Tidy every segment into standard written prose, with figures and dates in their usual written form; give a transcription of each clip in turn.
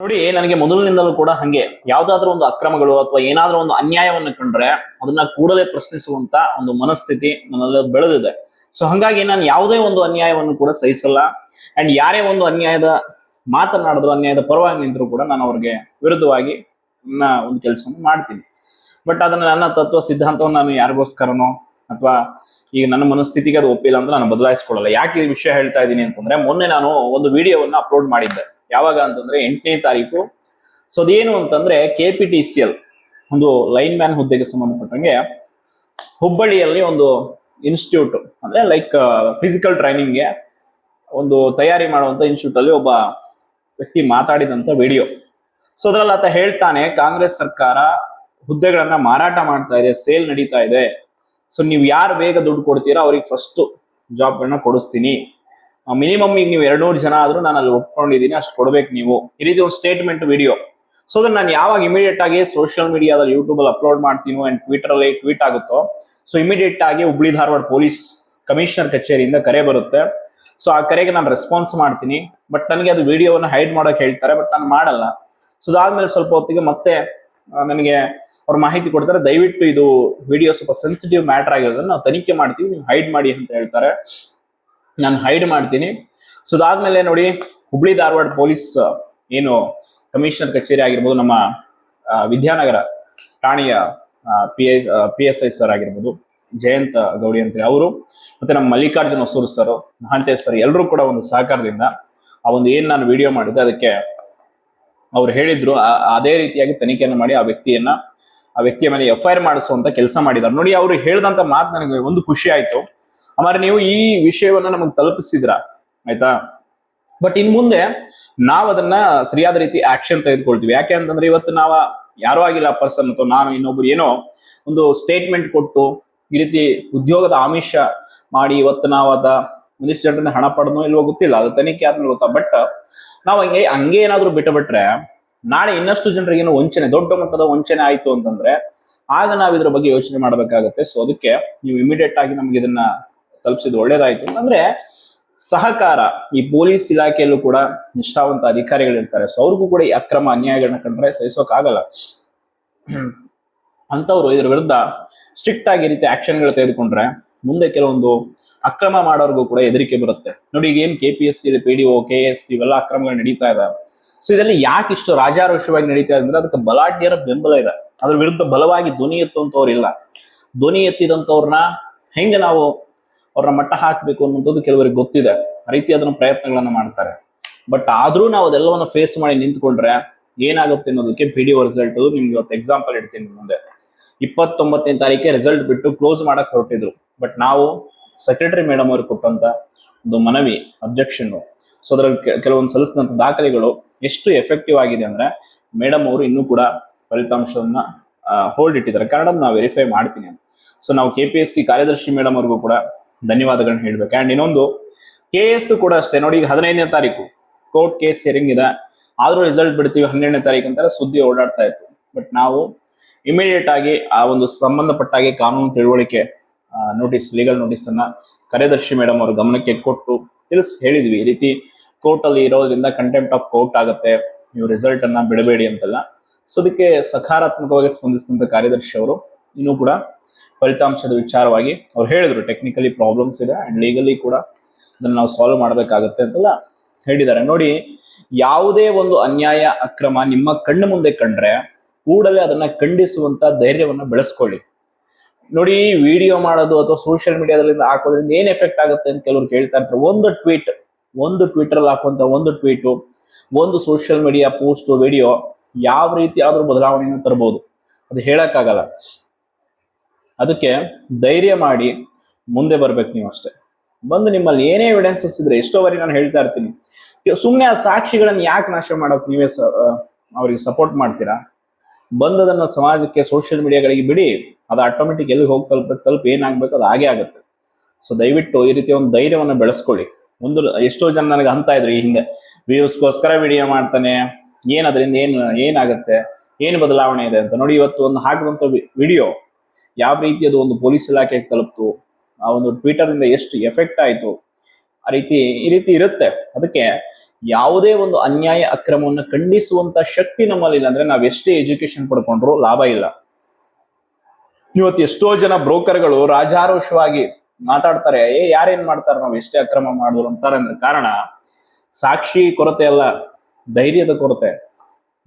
ನೋಡಿ, ನನಗೆ ಮೊದಲಿನಿಂದಲೂ ಕೂಡ ಹಂಗೆ ಯಾವ್ದಾದ್ರು ಒಂದು ಅಕ್ರಮಗಳು ಅಥವಾ ಏನಾದ್ರೂ ಒಂದು ಅನ್ಯಾಯವನ್ನು ಕಂಡ್ರೆ ಅದನ್ನ ಕೂಡಲೇ ಪ್ರಶ್ನಿಸುವಂತ ಒಂದು ಮನಸ್ಥಿತಿ ನನ್ನಲ್ಲಿ ಬೆಳೆದಿದೆ. ಸೊ ಹಂಗಾಗಿ ನಾನು ಯಾವುದೇ ಒಂದು ಅನ್ಯಾಯವನ್ನು ಕೂಡ ಸಹಿಸಲ್ಲ. ಅಂಡ್ ಯಾರೇ ಒಂದು ಅನ್ಯಾಯದ ಮಾತನಾಡಿದ್ರು, ಅನ್ಯಾಯದ ಪರವಾಗಿ ನಿಂತರೂ ಕೂಡ ನಾನು ಅವ್ರಿಗೆ ವಿರುದ್ಧವಾಗಿ ನನ್ನ ಒಂದು ಕೆಲಸವನ್ನು ಮಾಡ್ತೀನಿ. ಬಟ್ ಅದನ್ನ ನನ್ನ ತತ್ವ ಸಿದ್ಧಾಂತವನ್ನು ನಾನು ಯಾರಿಗೋಸ್ಕರನೋ ಅಥವಾ ಈಗ ನನ್ನ ಮನಸ್ಥಿತಿಗೆ ಅದು ಒಪ್ಪಿಲ್ಲ ಅಂದ್ರೆ ನಾನು ಬದಲಾಯಿಸ್ಕೊಳ್ಳಲ್ಲ. ಯಾಕೆ ಈ ವಿಷಯ ಹೇಳ್ತಾ ಇದ್ದೀನಿ ಅಂತಂದ್ರೆ, ಮೊನ್ನೆ ನಾನು ಒಂದು ವಿಡಿಯೋವನ್ನ ಅಪ್ಲೋಡ್ ಮಾಡಿದ್ದೆ. ಯಾವಾಗ ಅಂತಂದ್ರೆ 8ನೇ ತಾರೀಕು. ಸೊ ಅದೇನು ಅಂತಂದ್ರೆ KPTCL ಒಂದು ಲೈನ್ ಮ್ಯಾನ್ ಹುದ್ದೆಗೆ ಸಂಬಂಧಪಟ್ಟಂಗೆ ಹುಬ್ಬಳ್ಳಿಯಲ್ಲಿ ಒಂದು ಇನ್ಸ್ಟಿಟ್ಯೂಟ್, ಅಂದ್ರೆ ಲೈಕ್ ಫಿಸಿಕಲ್ ಟ್ರೈನಿಂಗ್ಗೆ ಒಂದು ತಯಾರಿ ಮಾಡುವಂತ ಇನ್ಸ್ಟಿಟ್ಯೂಟ್ ಅಲ್ಲಿ ಒಬ್ಬ ವ್ಯಕ್ತಿ ಮಾತಾಡಿದಂತ ವಿಡಿಯೋ. ಸೊ ಅದ್ರಲ್ಲಿ ಆತ ಹೇಳ್ತಾನೆ, ಕಾಂಗ್ರೆಸ್ ಸರ್ಕಾರ ಹುದ್ದೆಗಳನ್ನ ಮಾರಾಟ ಮಾಡ್ತಾ ಇದೆ, ಸೇಲ್ ನಡೀತಾ ಇದೆ. ಸೊ ನೀವು ಯಾರು ಬೇಗ ದುಡ್ಡು ಕೊಡ್ತೀರಾ ಅವ್ರಿಗೆ ಫಸ್ಟ್ ಜಾಬ್ಗಳನ್ನ ಕೊಡಿಸ್ತೀನಿ. ಮಿನಿಮಮ್ ಈಗ ನೀವು 200 ಜನ ಆದ್ರೂ ನಾನು ಅಲ್ಲಿ ಒಪ್ಕೊಂಡಿದ್ದೀನಿ, ಅಷ್ಟು ಕೊಡ್ಬೇಕು ನೀವು. ಈ ರೀತಿ ಒಂದು ಸ್ಟೇಟ್ಮೆಂಟ್ ವಿಡಿಯೋ. ಸೊ ಅದನ್ನ ನಾನು ಯಾವಾಗ ಇಮಿಡಿಯೇಟ್ ಆಗಿ ಸೋಷಿಯಲ್ ಮೀಡಿಯಾದಲ್ಲಿ ಯೂಟ್ಯೂಬ್ ಅಲ್ಲಿ ಅಪ್ಲೋಡ್ ಮಾಡ್ತೀನೋ ಅಂಡ್ ಟ್ವಿಟರ್ ಅಲ್ಲಿ ಟ್ವೀಟ್ ಆಗುತ್ತೋ, ಸೊ ಇಮಿಡಿಯೇಟ್ ಆಗಿ ಹುಬ್ಳಿ ಧಾರವಾಡ ಪೊಲೀಸ್ ಕಮಿಷನರ್ ಕಚೇರಿಯಿಂದ ಕರೆ ಬರುತ್ತೆ. ಸೊ ಆ ಕರೆಗೆ ನಾನು ರೆಸ್ಪಾನ್ಸ್ ಮಾಡ್ತೀನಿ. ಬಟ್ ನನಗೆ ಅದು ವಿಡಿಯೋವನ್ನು ಹೈಡ್ ಮಾಡೋಕೆ ಹೇಳ್ತಾರೆ, ಬಟ್ ನಾನು ಮಾಡಲ್ಲ. ಸೊ ಅದಾದ್ಮೇಲೆ ಸ್ವಲ್ಪ ಹೊತ್ತಿಗೆ ಮತ್ತೆ ನನಗೆ ಅವ್ರು ಮಾಹಿತಿ ಕೊಡ್ತಾರೆ, ದಯವಿಟ್ಟು ಇದು ವಿಡಿಯೋ ಸ್ವಲ್ಪ ಸೆನ್ಸಿಟಿವ್ ಮ್ಯಾಟರ್ ಆಗಿರೋದನ್ನ ನಾವು ತನಿಖೆ ಮಾಡ್ತೀವಿ, ನೀವು ಹೈಡ್ ಮಾಡಿ ಅಂತ ಹೇಳ್ತಾರೆ. ನಾನು ಹೈಡ್ ಮಾಡ್ತೀನಿ. ಸೊ ಅದಾದ್ಮೇಲೆ ನೋಡಿ, ಹುಬ್ಳಿ ಧಾರವಾಡ ಪೊಲೀಸ್ ಏನು ಕಮಿಷನರ್ ಕಚೇರಿ ಆಗಿರ್ಬೋದು, ನಮ್ಮ ವಿದ್ಯಾನಗರ ಠಾಣೆಯ PSI ಸರ್ ಆಗಿರ್ಬೋದು, ಜಯಂತ್ ಗೌಡಿ ಅಂತೇಳಿ ಅವರು, ಮತ್ತೆ ನಮ್ಮ ಮಲ್ಲಿಕಾರ್ಜುನ್ ಹೊಸೂರು ಸರ್, ಮಹಾಂತೇಶ್ ಸರ್, ಎಲ್ಲರೂ ಕೂಡ ಒಂದು ಸಹಕಾರದಿಂದ ಆ ಒಂದು ಏನ್ ನಾನು ವಿಡಿಯೋ ಮಾಡಿದ್ದೆ ಅದಕ್ಕೆ ಅವ್ರು ಹೇಳಿದ್ರು ಅದೇ ರೀತಿಯಾಗಿ ತನಿಖೆಯನ್ನು ಮಾಡಿ ಆ ವ್ಯಕ್ತಿಯ ಮೇಲೆ FIR ಮಾಡಿಸುವಂತ ಕೆಲಸ ಮಾಡಿದ್ದಾರೆ. ನೋಡಿ, ಅವರು ಹೇಳಿದಂತ ಮಾತು ನನಗೆ ಒಂದು ಖುಷಿ ಆಯ್ತು. ಆಮೇಲೆ ನೀವು ಈ ವಿಷಯವನ್ನ ನಮಗೆ ತಲುಪಿಸಿದ್ರ, ಆಯ್ತಾ. ಬಟ್ ಇನ್ ಮುಂದೆ ನಾವು ಅದನ್ನ ಸರಿಯಾದ ರೀತಿ ಆಕ್ಷನ್ ತೆಗೆದುಕೊಳ್ತೀವಿ. ಯಾಕೆ ಅಂತಂದ್ರೆ, ಇವತ್ತು ನಾವ ಯಾರೋ ಆಗಿಲ್ಲ ಪರ್ಸನ್ ಅಥವಾ ನಾನು ಇನ್ನೊಬ್ರು ಏನೋ ಒಂದು ಸ್ಟೇಟ್ಮೆಂಟ್ ಕೊಟ್ಟು ಈ ರೀತಿ ಉದ್ಯೋಗದ ಆಮಿಷ ಮಾಡಿ ಇವತ್ತು ನಾವು ಒಂದಿಷ್ಟು ಜನರಿಂದ ಹಣ ಪಡೆದೋ ಇಲ್ವೋ ಗೊತ್ತಿಲ್ಲ, ಅದು ತನಿಖೆ ಆದ್ಮೇಲೆ ಗೊತ್ತಾ. ಬಟ್ ನಾವು ಹಂಗೆ ಏನಾದ್ರು ಬಿಟ್ಟರೆ ನಾಳೆ ಇನ್ನಷ್ಟು ಜನರಿಗೆ ಏನೋ ವಂಚನೆ, ದೊಡ್ಡ ಮಟ್ಟದ ವಂಚನೆ ಆಯ್ತು ಅಂತಂದ್ರೆ ಆಗ ನಾವ್ ಇದ್ರ ಬಗ್ಗೆ ಯೋಚನೆ ಮಾಡ್ಬೇಕಾಗತ್ತೆ. ಸೊ ಅದಕ್ಕೆ ನೀವು ಇಮಿಡಿಯೇಟ್ ಆಗಿ ನಮ್ಗೆ ಇದನ್ನ ತಲುಪಿಸಿದ್ದು ಒಳ್ಳೇದಾಯ್ತು. ಅಂದ್ರೆ ಸಹಕಾರ, ಈ ಪೊಲೀಸ್ ಇಲಾಖೆಯಲ್ಲೂ ಕೂಡ ನಿಷ್ಠಾವಂತ ಅಧಿಕಾರಿಗಳಿರ್ತಾರೆ. ಸೊ ಅವ್ರಿಗೂ ಕೂಡ ಈ ಅಕ್ರಮ ಅನ್ಯಾಯಗಳನ್ನ ಕಂಡ್ರೆ ಸಹಿಸೋಕಾಗಲ್ಲ. ಅಂತವ್ರು ಇದ್ರ ವಿರುದ್ಧ ಸ್ಟ್ರಿಕ್ಟ್ ಆಗಿ ಈ ರೀತಿ ಆಕ್ಷನ್ಗಳು ತೆಗೆದುಕೊಂಡ್ರೆ ಮುಂದೆ ಕೆಲವೊಂದು ಅಕ್ರಮ ಮಾಡೋರ್ಗೂ ಕೂಡ ಹೆದರಿಕೆ ಬರುತ್ತೆ. ನೋಡಿ, ಈಗ ಏನ್ KPSC, PDO, KS ಇವೆಲ್ಲ ಅಕ್ರಮಗಳು ನಡೀತಾ ಇದಾವೆ. ಸೊ ಇದೆಲ್ಲ ಯಾಕೆ ಇಷ್ಟು ರಾಜಾರೋಷವಾಗಿ ನಡೀತಾ ಇದೆ ಅಂದ್ರೆ ಅದಕ್ಕೆ ಬಲಾಢ್ಯರ ಬೆಂಬಲ ಇದೆ. ಅದ್ರ ವಿರುದ್ಧ ಬಲವಾಗಿ ಧ್ವನಿ ಎತ್ತುವಂತವ್ರು ಇಲ್ಲ. ಧ್ವನಿ ಎತ್ತಿದಂತವ್ರನ್ನ ಹೆಂಗೆ ನಾವು ಅವ್ರನ್ನ ಮಟ್ಟ ಹಾಕ್ಬೇಕು ಅನ್ನೋದು ಕೆಲವರಿಗೆ ಗೊತ್ತಿದೆ. ಆ ರೀತಿ ಅದನ್ನ ಪ್ರಯತ್ನಗಳನ್ನ ಮಾಡ್ತಾರೆ. ಬಟ್ ಆದ್ರೂ ನಾವು ಅದೆಲ್ಲವನ್ನ ಫೇಸ್ ಮಾಡಿ ನಿಂತ್ಕೊಂಡ್ರೆ ಏನಾಗುತ್ತೆ ಅನ್ನೋದಕ್ಕೆ PDO ರಿಸಲ್ಟ್ ನಿಮ್ಗೆ ಇವತ್ತು ಎಕ್ಸಾಂಪಲ್ ಇಡ್ತೀನಿ ಮುಂದೆ. 29ನೇ ತಾರೀಕೆ ರಿಸಲ್ಟ್ ಬಿಟ್ಟು ಕ್ಲೋಸ್ ಮಾಡಕ್ ಹೊರಟಿದ್ರು. ಬಟ್ ನಾವು ಸೆಕ್ರೆಟರಿ ಮೇಡಮ್ ಅವ್ರಿಗೆ ಕೊಟ್ಟಂತ ಒಂದು ಮನವಿ, ಅಬ್ಜೆಕ್ಷನ್, ಸೊ ಅದ್ರಲ್ಲಿ ಕೆಲವೊಂದು ಸಲ್ಲಿಸಿದಂತ ದಾಖಲೆಗಳು ಎಷ್ಟು ಎಫೆಕ್ಟಿವ್ ಆಗಿದೆ ಅಂದ್ರೆ ಮೇಡಮ್ ಅವರು ಇನ್ನೂ ಕೂಡ ಫಲಿತಾಂಶವನ್ನ ಹೋಲ್ಡ್ ಇಟ್ಟಿದ್ದಾರೆ. ಕನ್ನಡ ನಾವು ವೆರಿಫೈ ಮಾಡ್ತೀನಿ ಅಂತ. ಸೊ ನಾವು KPSC ಕಾರ್ಯದರ್ಶಿ ಮೇಡಮ್ ಅವ್ರಿಗೂ ಕೂಡ ಧನ್ಯವಾದಗಳನ್ನ ಹೇಳ್ಬೇಕು. ಅಂಡ್ ಇನ್ನೊಂದು KS ಕೂಡ ಅಷ್ಟೇ. ನೋಡಿ, ಈಗ 15ನೇ ತಾರೀಕು ಕೋರ್ಟ್ ಕೇಸ್ ಹಿಯರಿಂಗ್ ಇದೆ, ಆದ್ರೂ ರಿಸಲ್ಟ್ ಬಿಡ್ತೀವಿ 12ನೇ ತಾರೀಕು ಅಂತಾರೆ ಸುದ್ದಿ ಓಡಾಡ್ತಾ ಇತ್ತು. ಬಟ್ ನಾವು ಇಮಿಡಿಯೇಟ್ ಆಗಿ ಆ ಒಂದು ಸಂಬಂಧಪಟ್ಟಾಗೆ ಕಾನೂನು ತಿಳುವಳಿಕೆ ಲೀಗಲ್ ನೋಟಿಸ್ ಅನ್ನ ಕಾರ್ಯದರ್ಶಿ ಮೇಡಮ್ ಅವ್ರ ಗಮನಕ್ಕೆ ಕೊಟ್ಟು ಹೇಳಿದ್ವಿ, ಈ ರೀತಿ ಕೋರ್ಟ್ ಅಲ್ಲಿ ಇರೋದ್ರಿಂದ ಕಂಟೆಂಪ್ಟ್ ಆಫ್ ಕೋರ್ಟ್ ಆಗುತ್ತೆ, ನೀವು ರಿಸಲ್ಟ್ ಅನ್ನ ಬಿಡಬೇಡಿ ಅಂತೆಲ್ಲ. ಸೊ ಅದಕ್ಕೆ ಸಕಾರಾತ್ಮಕವಾಗಿ ಸ್ಪಂದಿಸಿದಂತ ಕಾರ್ಯದರ್ಶಿ ಅವರು ಇನ್ನೂ ಕೂಡ ಫಲಿತಾಂಶದ ವಿಚಾರವಾಗಿ ಅವ್ರು ಹೇಳಿದ್ರು, ಟೆಕ್ನಿಕಲಿ ಪ್ರಾಬ್ಲಮ್ಸ್ ಇದೆ ಅಂಡ್ ಲೀಗಲಿ ಕೂಡ ಅದನ್ನ ನಾವು ಸಾಲ್ವ್ ಮಾಡ್ಬೇಕಾಗತ್ತೆ ಅಂತೆಲ್ಲ ಹೇಳಿದ್ದಾರೆ. ನೋಡಿ, ಯಾವುದೇ ಒಂದು ಅನ್ಯಾಯ ಅಕ್ರಮ ನಿಮ್ಮ ಕಣ್ಣು ಮುಂದೆ ಕಂಡ್ರೆ ಕೂಡಲೇ ಅದನ್ನ ಖಂಡಿಸುವಂತ ಧೈರ್ಯವನ್ನ ಬೆಳೆಸ್ಕೊಳ್ಳಿ. ನೋಡಿ, ವಿಡಿಯೋ ಮಾಡೋದು ಅಥವಾ ಸೋಷಿಯಲ್ ಮೀಡಿಯಾದಲ್ಲಿ ಹಾಕೋದ್ರಿಂದ ಏನ್ ಎಫೆಕ್ಟ್ ಆಗುತ್ತೆ ಅಂತ ಕೆಲವರು ಕೇಳ್ತಾ ಇರ್ತಾರೆ. ಒಂದು ಟ್ವಿಟರ್ ಅಲ್ಲಿ ಹಾಕುವಂತ ಒಂದು ಟ್ವೀಟು, ಒಂದು ಸೋಷಿಯಲ್ ಮೀಡಿಯಾ ಪೋಸ್ಟ್, ವಿಡಿಯೋ ಯಾವ ರೀತಿ ಆದ್ರೂ ಬದಲಾವಣೆಯನ್ನು ತರಬಹುದು, ಅದು ಹೇಳಕ್ಕಾಗಲ್ಲ. ಅದಕ್ಕೆ ಧೈರ್ಯ ಮಾಡಿ ಮುಂದೆ ಬರ್ಬೇಕು. ನೀವು ಅಷ್ಟೇ ಬಂದು ನಿಮ್ಮಲ್ಲಿ ಏನೇ ಎವಿಡೆನ್ಸಸ್ ಇದ್ರೆ, ಎಷ್ಟೋವರೆಗೆ ನಾನು ಹೇಳ್ತಾ ಇರ್ತೀನಿ, ಸುಮ್ಮನೆ ಆ ಸಾಕ್ಷಿಗಳನ್ನ ಯಾಕೆ ನಾಶ ಮಾಡೋಕೆ ನೀವೇ ಅವ್ರಿಗೆ ಸಪೋರ್ಟ್ ಮಾಡ್ತೀರಾ? ಬಂದದನ್ನ ಸಮಾಜಕ್ಕೆ ಸೋಷಿಯಲ್ ಮೀಡಿಯಾಗಳಿಗೆ ಬಿಡಿ, ಅದು ಆಟೋಮೆಟಿಕ್ ಎಲ್ಲಿ ಹೋಗಿ ತಲುಪಿ ಏನಾಗ್ಬೇಕು ಅದು ಹಾಗೆ ಆಗುತ್ತೆ. ಸೊ ದಯವಿಟ್ಟು ಈ ರೀತಿ ಒಂದು ಧೈರ್ಯವನ್ನು ಬೆಳೆಸ್ಕೊಳ್ಳಿ. ಎಷ್ಟೋ ಜನ ನನಗೆ ಅಂತ ಇದ್ರು ಈ ಹಿಂದೆ, ವ್ಯೂಸ್ಗೋಸ್ಕರ ವಿಡಿಯೋ ಮಾಡ್ತಾನೆ, ಅದರಿಂದ ಏನಾಗುತ್ತೆ, ಏನು ಬದಲಾವಣೆ ಇದೆ ಅಂತ. ನೋಡಿ, ಇವತ್ತು ಒಂದು ಹಾಕಿದಂತ ವಿಡಿಯೋ ಯಾವ ರೀತಿ ಅದು ಒಂದು ಪೊಲೀಸ್ ಇಲಾಖೆಗೆ ತಲುಪ್ತು, ಆ ಒಂದು ಟ್ವಿಟರ್ ಇಂದ ಎಷ್ಟು ಎಫೆಕ್ಟ್ ಆಯ್ತು, ಈ ರೀತಿ ಇರುತ್ತೆ. ಅದಕ್ಕೆ ಯಾವುದೇ ಒಂದು ಅನ್ಯಾಯ ಅಕ್ರಮವನ್ನು ಖಂಡಿಸುವಂತ ಶಕ್ತಿ ನಮ್ಮಲ್ಲಿ ಇಲ್ಲ ಅಂದ್ರೆ ನಾವ್ ಎಷ್ಟೇ ಎಜುಕೇಶನ್ ಪಡ್ಕೊಂಡ್ರು ಲಾಭ ಇಲ್ಲ. ಇವತ್ತು ಎಷ್ಟೋ ಜನ ಬ್ರೋಕರ್ಗಳು ರಾಜಾರೋಷವಾಗಿ ಮಾತಾಡ್ತಾರೆ, ಯಾರೇನ್ ಮಾಡ್ತಾರೆ, ನಾವ್ ಎಷ್ಟೇ ಅಕ್ರಮ ಮಾಡಿದ್ರು ಅಂತಾರೆ. ಅಂದ್ರೆ ಕಾರಣ ಸಾಕ್ಷಿ ಕೊರತೆ ಅಲ್ಲ, ಧೈರ್ಯದ ಕೊರತೆ.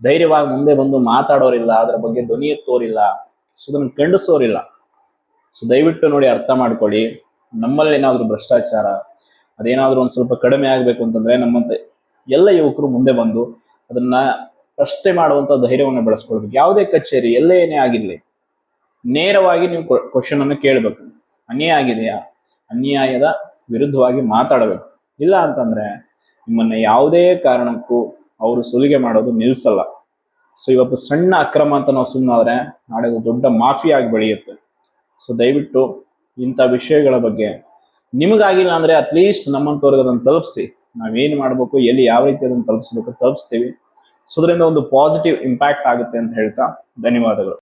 ಧೈರ್ಯವಾಗಿ ಮುಂದೆ ಬಂದು ಮಾತಾಡೋರಿಲ್ಲ, ಅದ್ರ ಬಗ್ಗೆ ಧ್ವನಿ ಎತ್ತೋರಿಲ್ಲ, ಸೊ ಅದನ್ನ ಖಂಡಿಸೋರಿಲ್ಲ. ಸೊ ದಯವಿಟ್ಟು ನೋಡಿ, ಅರ್ಥ ಮಾಡ್ಕೊಳ್ಳಿ. ನಮ್ಮಲ್ಲಿ ಏನಾದ್ರು ಭ್ರಷ್ಟಾಚಾರ ಅದೇನಾದ್ರೂ ಒಂದ್ ಸ್ವಲ್ಪ ಕಡಿಮೆ ಆಗ್ಬೇಕು ಅಂತಂದ್ರೆ ನಮ್ಮಂತೆ ಎಲ್ಲ ಯುವಕರು ಮುಂದೆ ಬಂದು ಅದನ್ನ ಪ್ರಶ್ನೆ ಮಾಡುವಂತ ಧೈರ್ಯವನ್ನು ಬೆಳೆಸ್ಕೊಳ್ಬೇಕು. ಯಾವುದೇ ಕಚೇರಿ ಎಲ್ಲೇ ಏನೇ ಆಗಿರ್ಲಿ, ನೇರವಾಗಿ ನೀವು ಕ್ವಶನ್ ಅನ್ನು ಕೇಳಬೇಕು. ಅನ್ಯಾಯ ಆಗಿದೆಯಾ, ಅನ್ಯಾಯದ ವಿರುದ್ಧವಾಗಿ ಮಾತಾಡಬೇಕು. ಇಲ್ಲ ಅಂತಂದ್ರೆ ನಿಮ್ಮನ್ನ ಯಾವುದೇ ಕಾರಣಕ್ಕೂ ಅವರು ಸುಲಿಗೆ ಮಾಡೋದು ನಿಲ್ಸಲ್ಲ. ಸೊ ಇವತ್ತು ಸಣ್ಣ ಅಕ್ರಮ ಅಂತ ನಾವು ಸುಮ್ಮನಾದ್ರೆ ನಾಳೆ ದೊಡ್ಡ ಮಾಫಿಯಾ ಆಗಿ ಬೆಳೆಯುತ್ತೆ. ಸೊ ದಯವಿಟ್ಟು ಇಂಥ ವಿಷಯಗಳ ಬಗ್ಗೆ ನಿಮಗಾಗಿಲ್ಲ ಅಂದ್ರೆ ಅಟ್ಲೀಸ್ಟ್ ನಮ್ಮಂತವ್ರಿಗೆ ಅದನ್ನು ತಲುಪಿಸಿ. ನಾವೇನು ಮಾಡ್ಬೇಕು, ಎಲ್ಲಿ ಯಾವ ರೀತಿ ಅದನ್ನು ತಲುಪಿಸ್ಬೇಕು ತಲುಪಿಸ್ತೀವಿ. ಸೊ ಅದರಿಂದ ಒಂದು ಪಾಸಿಟಿವ್ ಇಂಪ್ಯಾಕ್ಟ್ ಆಗುತ್ತೆ ಅಂತ ಹೇಳ್ತಾ ಧನ್ಯವಾದಗಳು.